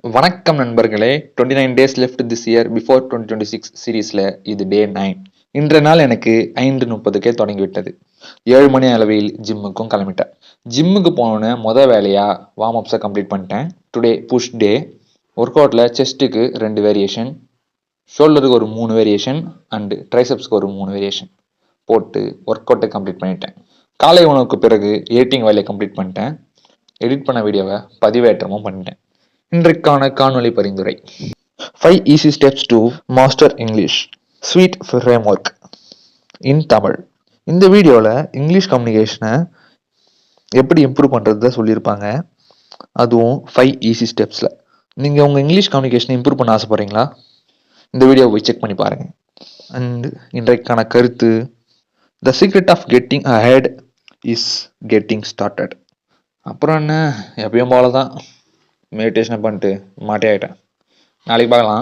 வணக்கம் நண்பர்களே. 29 days left this year before 2026 சீரீஸ்ல இது டே 9. இன்றைய நாள் எனக்கு 5:30க்கே தொடங்கிவிட்டது. 7 மணி அளவில் ஜிம்முக்கும் கிளம்பிட்டேன். ஜிம்முக்கு போனோன்னு வேலையா வார்ம் அப்ஸை கம்ப்ளீட் பண்ணிட்டேன். டுடே புஷ் டே. ஒர்க் அவுட்டில் செஸ்ட்டுக்கு 2 வேரியேஷன், ஷோல்டருக்கு ஒரு 3 வேரியேஷன் அண்டு ட்ரைசப்ஸ்க்கு ஒரு 3 வேரியேஷன் போட்டு ஒர்க் அவுட்டை கம்ப்ளீட் பண்ணிட்டேன். காலை உணவுக்கு பிறகு எடிட்டிங் வேலையை கம்ப்ளீட் பண்ணிட்டேன். எடிட் பண்ண வீடியோவை பதிவேற்றமும் பண்ணிட்டேன். இன்றைக்கான காணொளி பரிந்துரை 5 easy steps to master English sweet framework in Tamil. இந்த வீடியோவில் இங்கிலீஷ் கம்யூனிகேஷனை எப்படி இம்ப்ரூவ் பண்ணுறது சொல்லியிருப்பாங்க, அதுவும் 5 ஈஸி ஸ்டெப்ஸில். நீங்கள் உங்கள் இங்கிலீஷ் கம்யூனிகேஷனை இம்ப்ரூவ் பண்ண ஆசைப்பட்றீங்களா? இந்த வீடியோவை போய் செக் பண்ணி பாருங்கள். அண்ட் இன்றைக்கான கருத்து, the secret of getting ahead is getting started. அப்புறம் என்ன, எப்பயும் போல தான் மெடிடேஷனை பண்ணிட்டு மாட்டே ஆகிட்டேன். நாளைக்கு பார்க்கலாம்.